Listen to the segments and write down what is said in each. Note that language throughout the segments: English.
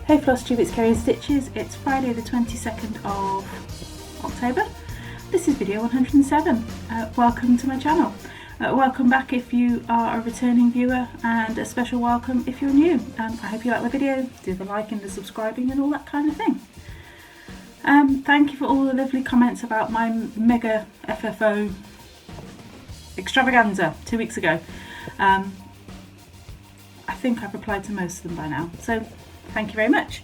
Hey Flosstube, it's Kerry and Stitches. It's Friday the 22nd of October. This is video 107. Welcome to my channel. Welcome back if you are a returning viewer, and a special welcome if you're new. I hope you like my video, do the liking, the subscribing and all that kind of thing. Thank you for all the lovely comments about my mega FFO extravaganza 2 weeks ago. I think I've replied to most of them by now, so thank you very much.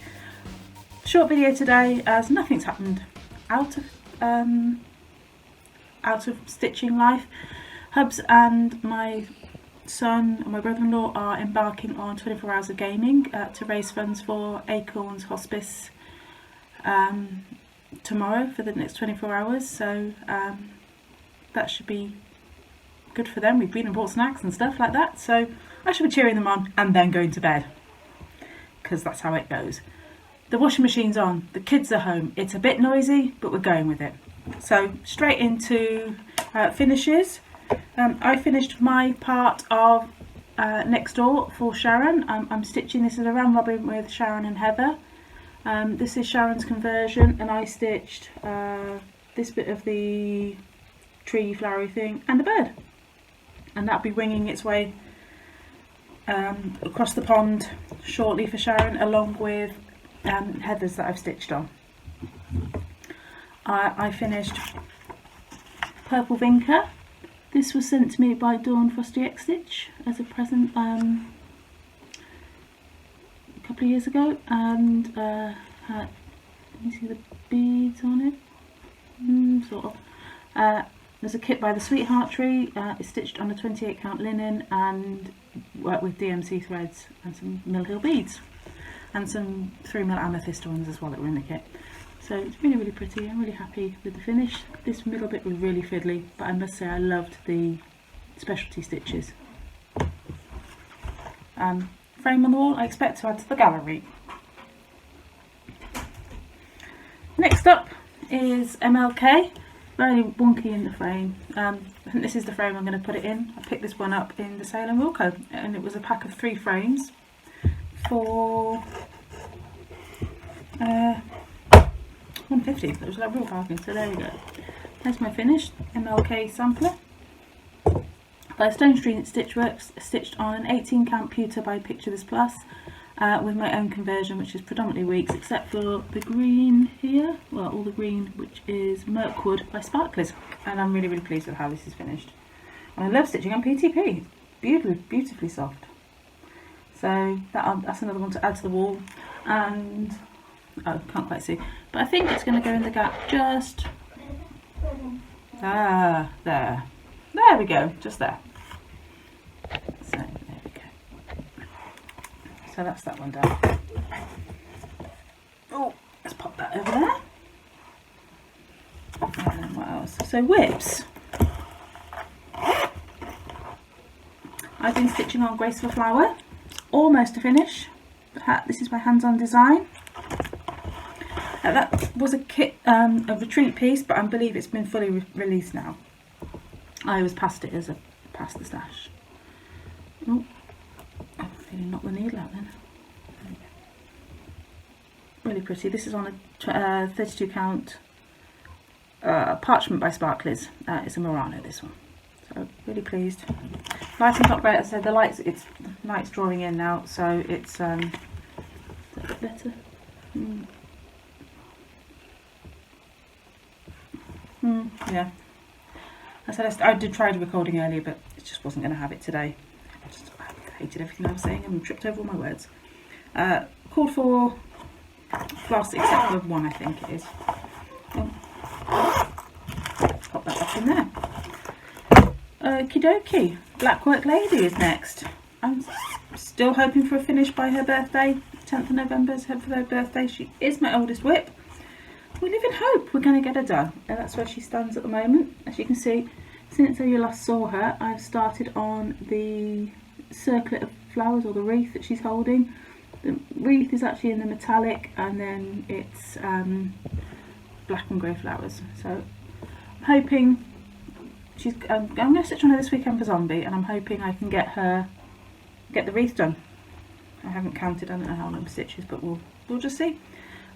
Short video today, as nothing's happened out of stitching life. Hubs and my son and my brother-in-law are embarking on 24 hours of gaming to raise funds for Acorns Hospice tomorrow for the next 24 hours, so that should be good for them. We've been and bought snacks and stuff like that, so I should be cheering them on and then going to bed, because that's how it goes. The washing machine's on, the kids are home, it's a bit noisy, but we're going with it. So straight into finishes. I finished my part of Next Door for Sharon. I'm stitching this as a round robin with Sharon and Heather. This is Sharon's conversion, and I stitched this bit of the tree flowery thing and the bird, and that'll be winging its way across the pond shortly for Sharon, along with Heather's that I've stitched on. I finished Purple Vinca. This was sent to me by Dawn Frosty X Stitch as a present a couple of years ago, and let me see the beads on it, sort of. There's a kit by the Sweetheart Tree. It's stitched on a 28 count linen and worked with DMC threads and some Mill Hill beads and some 3mm amethyst ones as well that were in the kit. So it's really, really pretty. I'm really happy with the finish. This middle bit was really fiddly, but I must say I loved the specialty stitches. Frame on the wall I expect to add to the gallery. Next up is MLK. Very wonky in the frame. I think this is the frame I'm going to put it in. I picked this one up in the sale in Wilco, and it was a pack of 3 frames for $150. It was like real bargain, so there we go. There's my finished MLK sampler by Stone Street Stitchworks, stitched on an 18 count pewter by Picture This Plus, with my own conversion, which is predominantly weeks, except for the green here, well, all the green, which is Mirkwood by Sparklies, and I'm really, really pleased with how this is finished. And I love stitching on PTP. It's beautifully soft. So that's another one to add to the wall. And oh, can't quite see, but I think it's going to go in the gap just there. There we go, just there. So there we go. So that's that one done. Oh, let's pop that over there. And then what else? So whips. I've been stitching on Graceful Flower, almost to finish. This is my hands-on design. That was a kit, a retreat piece, but I believe it's been fully released now. I always passed it as a pass the stash. Oh, I'm really knocked the needle out then. Really pretty. This is on a 32 count Parchment by Sparklies. It's a Murano, this one. So really pleased. Lighting's not great. As I said, the light's drawing in now, so it's a bit better. Yeah. I said I did try the recording earlier, but it just wasn't going to have it today. I hated everything I was saying and tripped over all my words. Called for floss, except for one, I think it is. Pop that back in there. Okie dokie. Blackwork Lady is next. I'm still hoping for a finish by her birthday. 10th of November is her birthday. She is my oldest whip. We live in hope we're going to get her done, and that's where she stands at the moment. As you can see, since you last saw her, I've started on the circlet of flowers, or the wreath that she's holding. The wreath is actually in the metallic, and then it's black and grey flowers. So I'm hoping I'm going to stitch on her this weekend for Zombie, and I'm hoping I can get the wreath done. I haven't counted, I don't know how many stitches, but we'll we'll just see.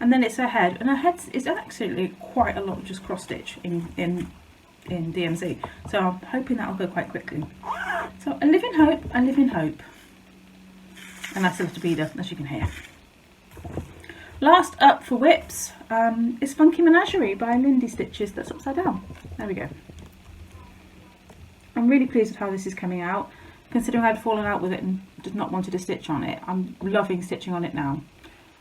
And then it's her head, and her head is absolutely quite a lot of just cross stitch in DMZ, so I'm hoping that'll go quite quickly. So I live in hope, I live in hope. And that's a little beader, as you can hear. Last up for whips is Funky Menagerie by Lindy Stitches. That's upside down. There we go. I'm really pleased with how this is coming out. Considering I'd fallen out with it and did not wanted to stitch on it, I'm loving stitching on it now.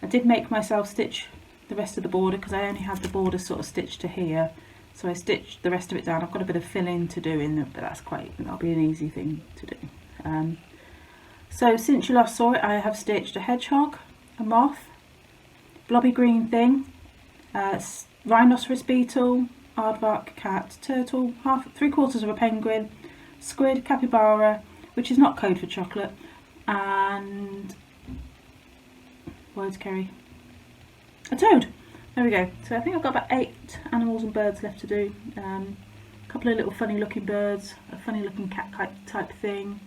I did make myself stitch the rest of the border because I only had the border sort of stitched to here. So I stitched the rest of it down. I've got a bit of fill-in to do in there, but that'll be an easy thing to do. So since you last saw it, I have stitched a hedgehog, a moth, blobby green thing, rhinoceros beetle, aardvark cat, turtle, 3/4 of a penguin, squid, capybara, which is not code for chocolate, and words carry a toad. There we go. So I think I've got about 8 animals and birds left to do. A couple of little funny looking birds, a funny looking cat type thing,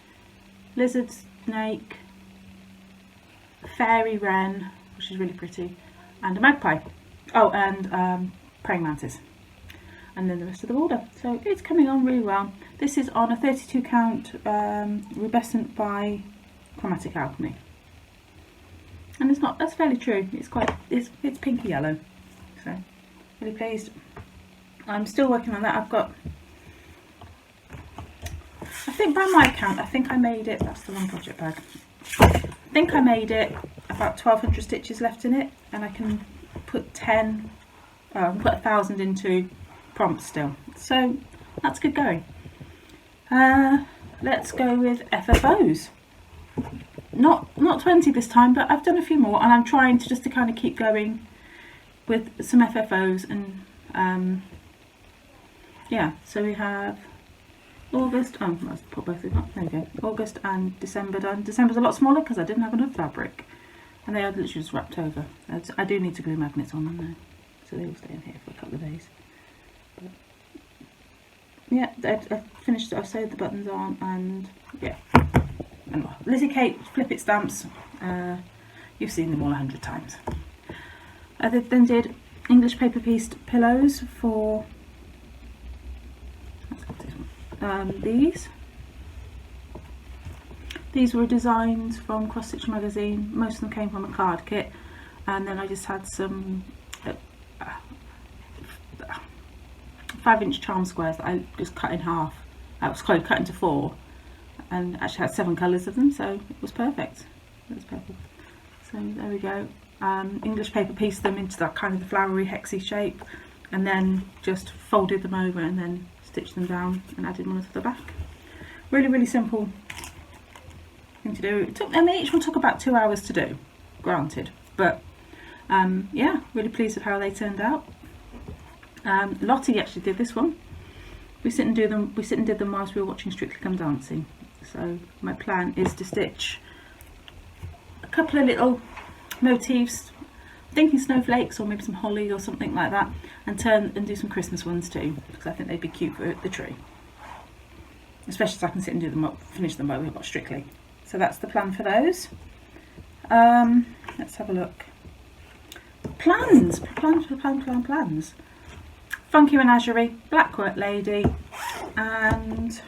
lizard, snake, a fairy wren, which is really pretty, and a magpie. Oh, and praying mantis. And then the rest of the border. So it's coming on really well. This is on a 32 count Rubescent by Chromatic Alchemy. And that's fairly true. It's pinky yellow. So really pleased. I'm still working on that. I think by my count, I think I made it, that's the wrong project bag. I think I made it about 1200 stitches left in it, and I can put 1,000 into prompts still. So that's good going. Let's go with FFOs. Not 20 this time, but I've done a few more, and I'm trying to kind of keep going with some FFOs. And yeah, so we have August, let's put both of them up, there we go, August and December done. December's a lot smaller because I didn't have enough fabric, and they are literally just wrapped over. I do need to glue magnets on them now, so they will stay in here for a couple of days. But yeah, I finished, I sewed the buttons on, and yeah. And Lizzie Kate Flip It stamps, you've seen them all 100 times. I then did English paper pieced pillows for these. These were designs from Cross Stitch magazine. Most of them came from a card kit, and then I just had some 5-inch charm squares that I just cut in half. I was cut into 4, and actually had 7 colours of them, so it was perfect. It was perfect. So there we go. English paper pieced them into that kind of the flowery hexy shape, and then just folded them over and then stitched them down and added one to the back. Really, really simple thing to do. Each one took about 2 hours to do, granted, but yeah, really pleased with how they turned out. Lottie actually did this one. We sit and did them whilst we were watching Strictly Come Dancing. So my plan is to stitch a couple of little motifs, thinking snowflakes or maybe some holly or something like that, and do some Christmas ones too, because I think they'd be cute for the tree, especially so I can sit and do them up, finish them while we've got Strictly. So that's the plan for those. Let's have a look. Plans. Funky Menagerie, Blackwork Lady, and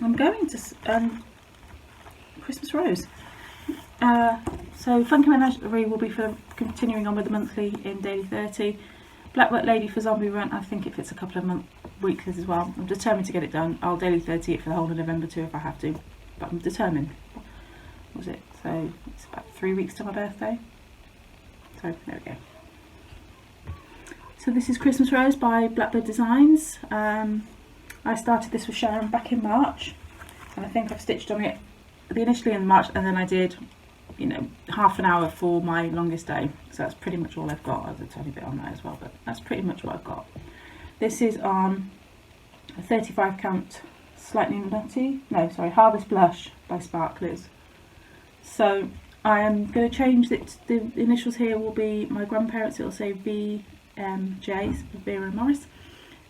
I'm going to Christmas Rose. So Funky Menagerie will be for continuing on with the monthly in Daily 30. Blackwork Lady for Zombie Run, I think it fits a couple of weeklies as well. I'm determined to get it done. I'll Daily 30 it for the whole of November too if I have to, but I'm determined. What was it? So it's about 3 weeks to my birthday. So there we go. So this is Christmas Rose by Jodyri Designs. I started this with Sharon back in March, and I think I've stitched on it initially in March, and then I did, you know, half an hour for my longest day. So that's pretty much all I've got. There's a tiny bit on that as well, but that's pretty much what I've got. This is on a 35 count Slightly Nutty, Harvest Blush by Sparklies. So I am going to change it. The initials here will be my grandparents. It will say VMJ, Vera and Morris,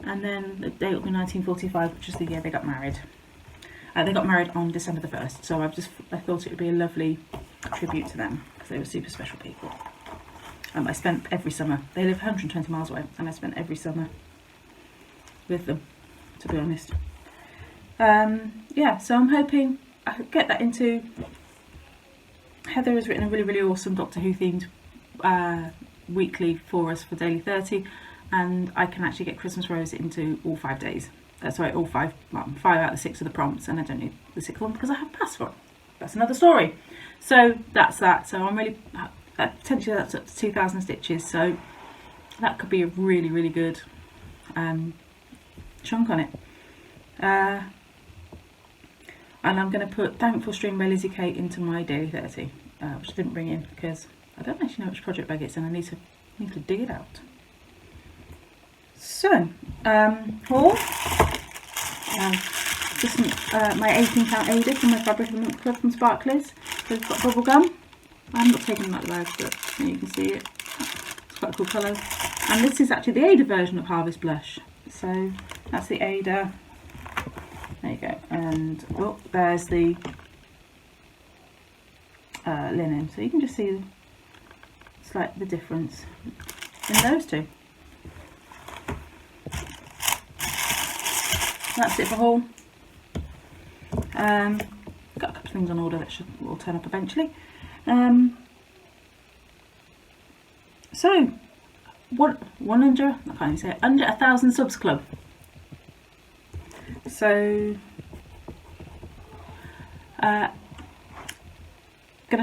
and then the date will be 1945, which is the year they got married. They got married on December the 1st, so I thought it would be a lovely tribute to them because they were super special people. I spent every summer. They live 120 miles away, and I spent every summer with them, to be honest. Yeah, so I'm hoping I could get that into. Heather has written a really, really awesome Doctor Who themed weekly for us for Daily 30, and I can actually get Christmas Rose into all 5 days. Sorry, all 5, well, 5 out of the 6 of the prompts, and I don't need the 6th one because I have a pass for it. That's another story. So that's that. So I'm really, potentially that's up to 2,000 stitches, so that could be a really, really good chunk on it. And I'm going to put Thankful String by Lizzie Kate into my Daily 30, which I didn't bring in because I don't actually know which project bag it's in. I need to dig it out. So, haul. Just my 18-count Ada from my Fabric of the Month Club from Sparklies. So we've got bubble gum. I'm not taking them out of the bag, but you can see it. It's quite a cool colour. And this is actually the Ada version of Harvest Blush. So that's the Ada. There you go. And oh, there's the linen. So you can just see the difference in those two. That's it for haul. Got a couple of things on order that will turn up eventually. So, under 1,000 subs club. So, gonna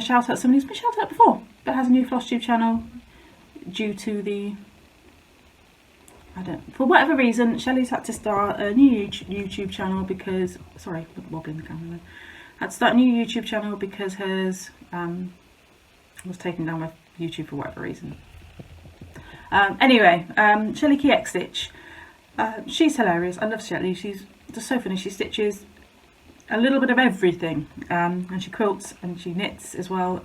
shout out somebody who's been shouted out before, but has a new Flosstube channel due to the. For whatever reason, Shelley's had to start a new YouTube channel because, sorry, wobbling the camera there. Had to start a new YouTube channel because hers was taken down by YouTube for whatever reason. Anyway, Shelley Key X Stitch. She's hilarious. I love Shelley. She's just so funny. She stitches a little bit of everything, and she quilts and she knits as well.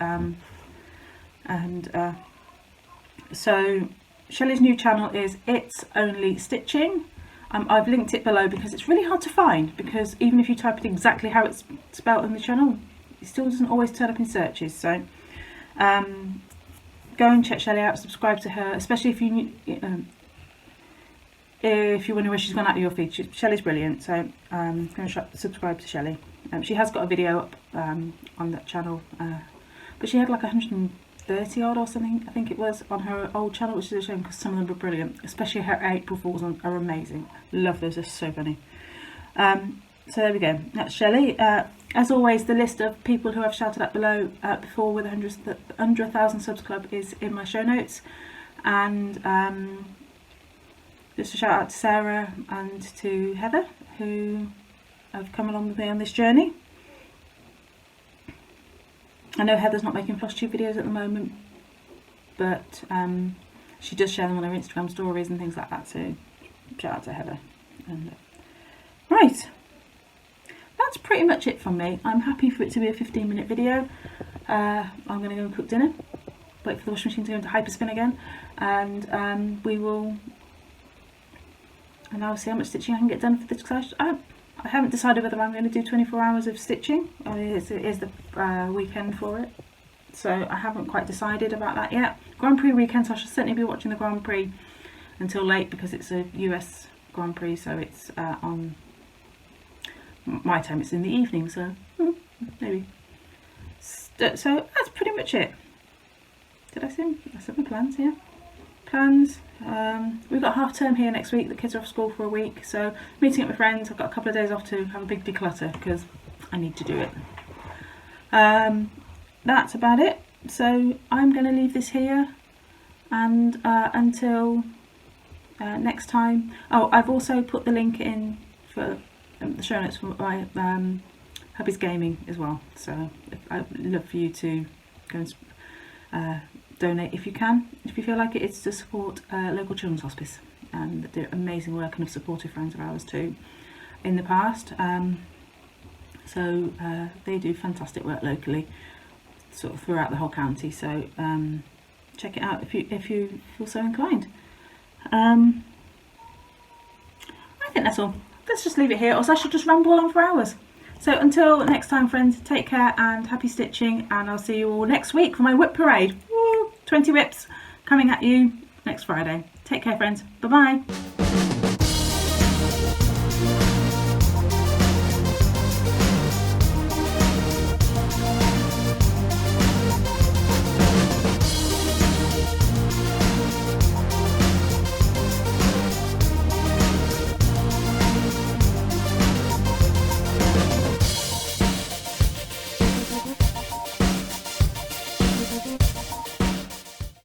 So. Shelley's new channel is It's Only Stitching. I've linked it below because it's really hard to find, because even if you type it exactly how it's spelled in the channel, it still doesn't always turn up in searches. So go and check Shelley out, subscribe to her, especially if you wonder where she's gone out of your feed. Shelley's brilliant, so go and subscribe to Shelley. She has got a video up on that channel, but she had like 130 odd or something, I think it was, on her old channel, which is a shame because some of them were brilliant, especially her April Fools are amazing. Love those, they're so funny. So there we go, that's Shelley. As always, the list of people who I've shouted out below before with under 1,000 subs club is in my show notes. And just a shout out to Sarah and to Heather, who have come along with me on this journey. I know Heather's not making Flosstube videos at the moment, but she does share them on her Instagram stories and things like that, so shout out to Heather. And, right, that's pretty much it from me. I'm happy for it to be a 15-minute video. I'm going to go and cook dinner, wait for the washing machine to go into hyperspin again, and I'll see how much stitching I can get done for this class. I haven't decided whether I'm going to do 24 hours of stitching. It is the weekend for it, so I haven't quite decided about that yet. Grand Prix weekend, so I should certainly be watching the Grand Prix until late because it's a US Grand Prix, so it's on my time, it's in the evening, so maybe. So that's pretty much it. Did I say my plans here? Plans. We've got half term here next week. The kids are off school for a week, so meeting up with friends. I've got a couple of days off to have a big declutter because I need to do it. That's about it. So I'm going to leave this here, and until next time. Oh, I've also put the link in for the show notes for my Hubby's Gaming as well. So I'd love for you to go and donate if you can, if you feel like it. It's to support local children's hospice, and they do amazing work and have supported friends of ours too in the past. So they do fantastic work locally, sort of throughout the whole county. So check it out if you feel so inclined. I think that's all. Let's just leave it here, or else I should just ramble on for hours. So until next time, friends, take care and happy stitching, and I'll see you all next week for my whip parade. Woo! 20 whips coming at you next Friday. Take care, friends. Bye bye.